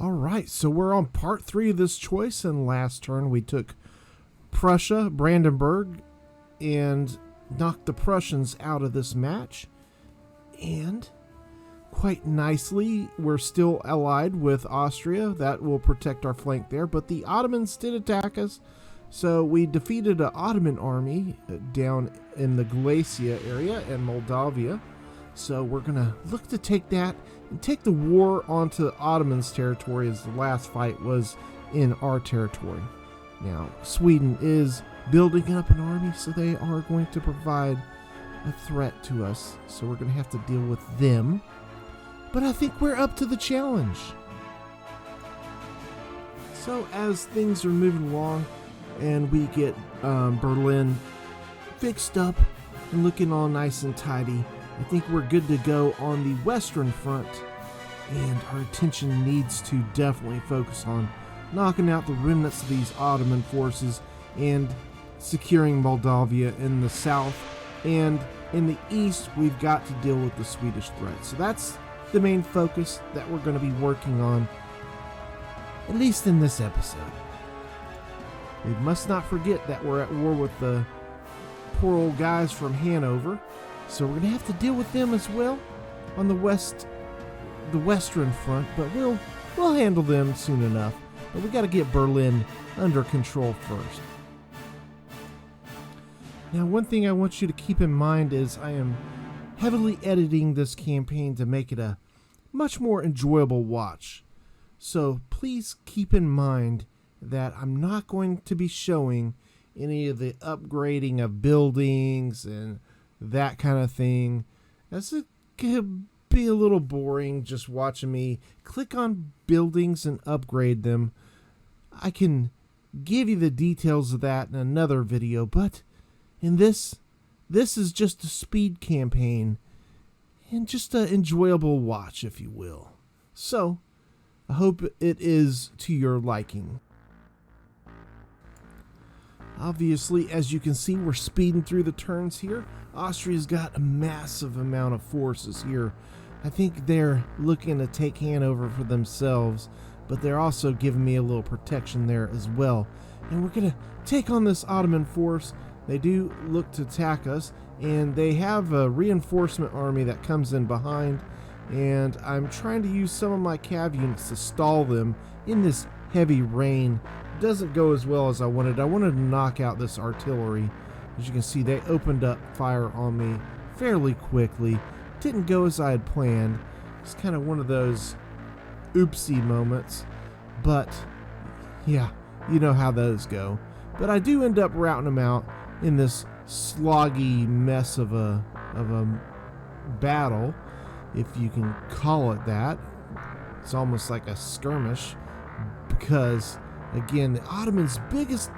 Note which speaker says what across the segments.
Speaker 1: All right, so we're on part 3 of this choice, and last turn we took Prussia, Brandenburg, and knocked the Prussians out of this match. And quite nicely, we're still allied with Austria. That will protect our flank there, but the Ottomans did attack us. So we defeated an Ottoman army down in the Galicia area and Moldavia. So we're going to look to take that and take the war onto Ottoman's territory, as the last fight was in our territory. Now, Sweden is building up an army, so they are going to provide a threat to us. So we're going to have to deal with them. But I think we're up to the challenge. So as things are moving along and we get Berlin fixed up and looking all nice and tidy, I think we're good to go on the Western Front, and our attention needs to definitely focus on knocking out the remnants of these Ottoman forces and securing Moldavia in the south. And in the east, we've got to deal with the Swedish threat. So that's the main focus that we're going to be working on, at least in this episode. We must not forget that we're at war with the poor old guys from Hanover. So we're going to have to deal with them as well on the Western Front, but we'll handle them soon enough. But we got to get Berlin under control first. Now, one thing I want you to keep in mind is I am heavily editing this campaign to make it a much more enjoyable watch. So please keep in mind that I'm not going to be showing any of the upgrading of buildings and that kind of thing, as it could be a little boring just watching me click on buildings and upgrade them. I can give you the details of that in another video, but in this is just a speed campaign and just an enjoyable watch, if you will. So I hope it is to your liking. Obviously, as you can see, we're speeding through the turns here. Austria's got a massive amount of forces here. I think they're looking to take Hanover for themselves, but they're also giving me a little protection there as well. And we're going to take on this Ottoman force. They do look to attack us, and they have a reinforcement army that comes in behind, and I'm trying to use some of my cav units to stall them in this heavy rain. It doesn't go as well as I wanted. I wanted to knock out this artillery. As you can see, they opened up fire on me fairly quickly. Didn't go as I had planned. It's kind of one of those oopsie moments, but yeah, you know how those go. But I do end up routing them out in this sloggy mess of a battle, if you can call it that. It's almost like a skirmish, because again, the Ottomans' biggest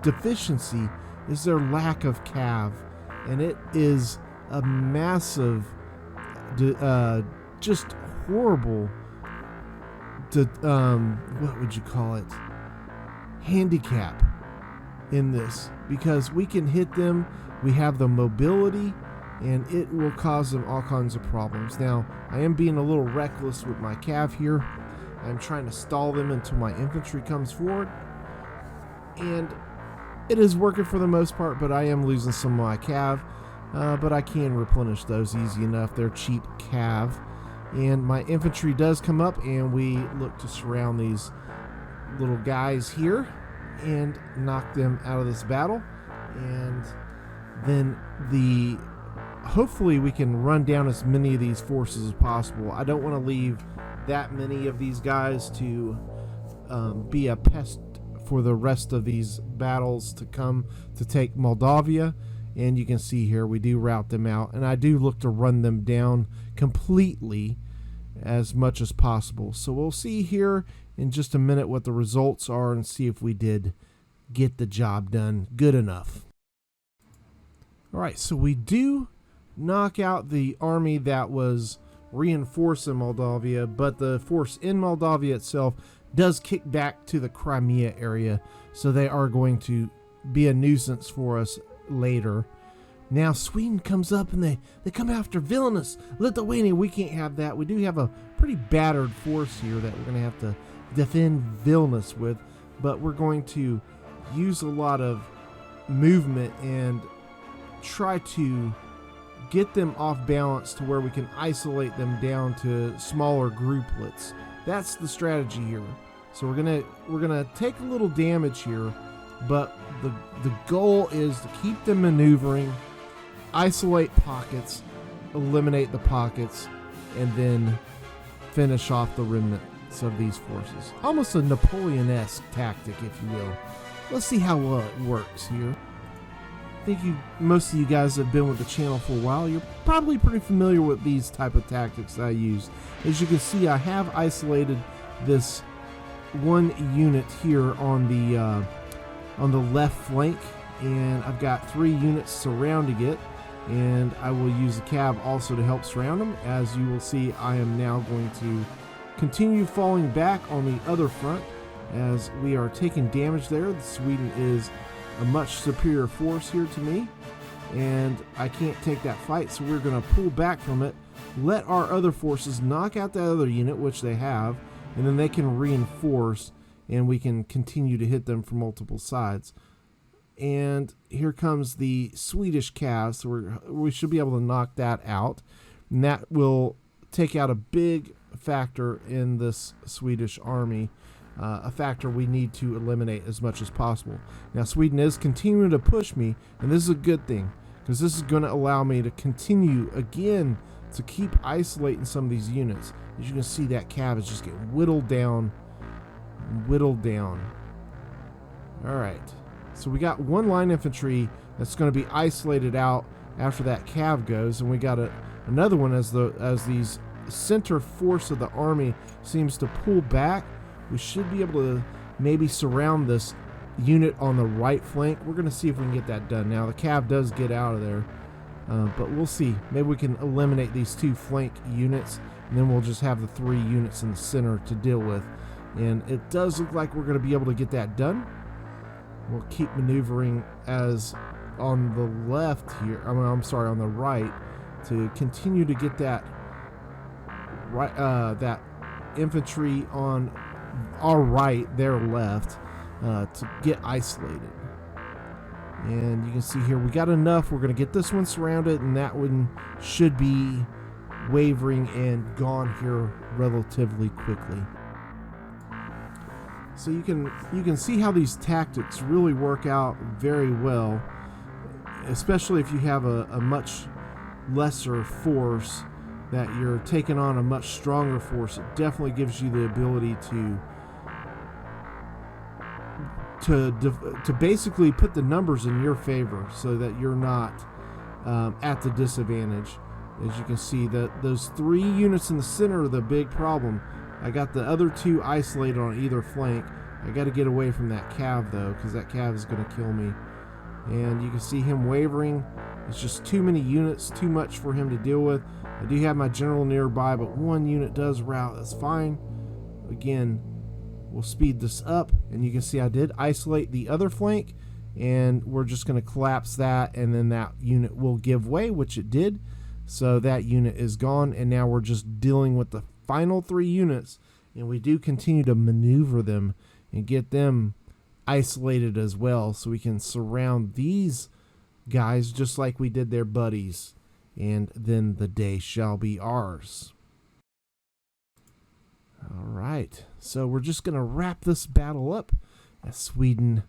Speaker 1: deficiency is their lack of cav, and it is a massive, just horrible, what would you call it, handicap in this, because we can hit them, we have the mobility, and it will cause them all kinds of problems. Now, I am being a little reckless with my cav here. I'm trying to stall them until my infantry comes forward, and it is working for the most part, but I am losing some of my cav, but I can replenish those easy enough. They're cheap cav, and my infantry does come up, and we look to surround these little guys here and knock them out of this battle, and then hopefully we can run down as many of these forces as possible. I don't want to leave that many of these guys to be a pest for the rest of these battles to come to take Moldavia. And you can see here we do route them out, and I do look to run them down completely as much as possible. So we'll see here in just a minute what the results are and see if we did get the job done good enough. Alright, so we do knock out the army that was reinforcing Moldavia, but the force in Moldavia itself does kick back to the Crimea area, so they are going to be a nuisance for us later. Now Sweden comes up and they come after Vilnius, Lithuania. We can't have that. We do have a pretty battered force here that we're going to have to defend Vilnius with, but we're going to use a lot of movement and try to get them off balance to where we can isolate them down to smaller grouplets. That's the strategy here. So we're gonna take a little damage here, but the goal is to keep them maneuvering, isolate pockets, eliminate the pockets, and then finish off the remnants of these forces. Almost a Napoleon-esque tactic, if you will. Let's see how well it works here. I think most of you guys have been with the channel for a while. You're probably pretty familiar with these type of tactics that I use. As you can see, I have isolated this one unit here on the left flank, and I've got 3 units surrounding it, and I will use the cav also to help surround them. As you will see, I am now going to continue falling back on the other front as we are taking damage there. Sweden is a much superior force here to me, and I can't take that fight, so we're going to pull back from it, let our other forces knock out that other unit, which they have, and then they can reinforce, and we can continue to hit them from multiple sides. And here comes the Swedish cav, so we should be able to knock that out, and that will take out a big factor in this Swedish army. A factor we need to eliminate as much as possible. Now Sweden is continuing to push me, and this is a good thing, because this is going to allow me to continue again to keep isolating some of these units. As you can see, that cav is just getting whittled down. Alright, so we got 1 line infantry that's going to be isolated out after that cav goes, and we got another one as these center force of the army seems to pull back. We should be able to maybe surround this unit on the right flank. We're going to see if we can get that done. Now, the cav does get out of there, but we'll see. Maybe we can eliminate these 2 flank units, and then we'll just have the 3 units in the center to deal with. And it does look like we're going to be able to get that done. We'll keep maneuvering as on the left here. I'm sorry, on the right, to continue to get that that infantry on our right, their left, to get isolated. And you can see here we got enough. We're going to get this one surrounded, and that one should be wavering and gone here relatively quickly. So you can see how these tactics really work out very well, especially if you have a much lesser force that you're taking on a much stronger force. It definitely gives you the ability to basically put the numbers in your favor so that you're not at the disadvantage. As you can see, those 3 units in the center are the big problem. I got the other 2 isolated on either flank. I got to get away from that cav though, because that cav is going to kill me. And you can see him wavering. It's just too many units, too much for him to deal with. I do have my general nearby, but 1 unit does rout. That's fine. Again, we'll speed this up, and you can see I did isolate the other flank, and we're just going to collapse that, and then that unit will give way, which it did. So that unit is gone, and now we're just dealing with the final 3 units, and we do continue to maneuver them and get them isolated as well, so we can surround these guys just like we did their buddies, and then the day shall be ours. Alright, so we're just going to wrap this battle up, as Sweden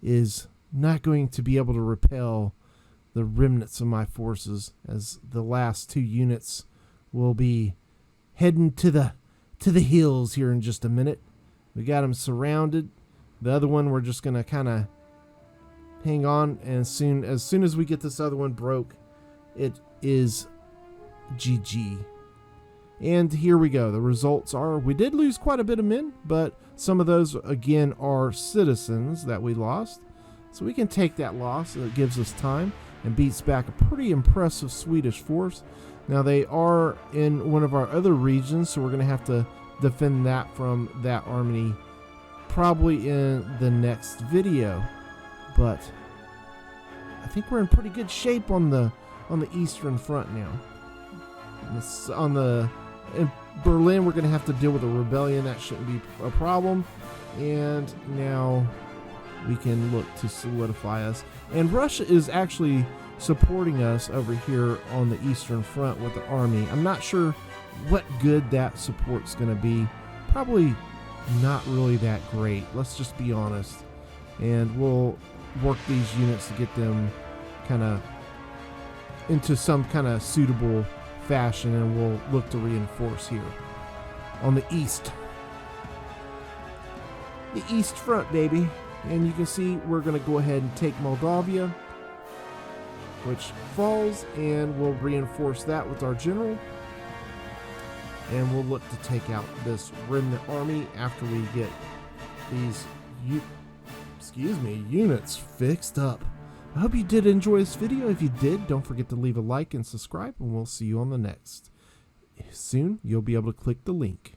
Speaker 1: is not going to be able to repel the remnants of my forces, as the last 2 units will be heading to the hills here in just a minute. We got them surrounded. The other one we're just going to kind of hang on, and as soon as we get this other one broke, it is GG. And here we go. The results are, we did lose quite a bit of men, but some of those again are citizens that we lost. So we can take that loss. It gives us time and beats back a pretty impressive Swedish force. Now they are in one of our other regions, so we're going to have to defend that from that army probably in the next video. But I think we're in pretty good shape on the Eastern Front now. In Berlin, we're going to have to deal with a rebellion. That shouldn't be a problem. And now we can look to solidify us. And Russia is actually supporting us over here on the Eastern Front with the army. I'm not sure what good that support's going to be. Probably not really that great. Let's just be honest. And we'll work these units to get them kind of into some kind of suitable fashion, and we'll look to reinforce here on the east. The East Front, baby. And you can see we're going to go ahead and take Moldavia, which falls, and we'll reinforce that with our general. And we'll look to take out this remnant army after we get these units fixed up. I hope you did enjoy this video. If you did, don't forget to leave a like and subscribe, and we'll see you on the next. Soon, you'll be able to click the link.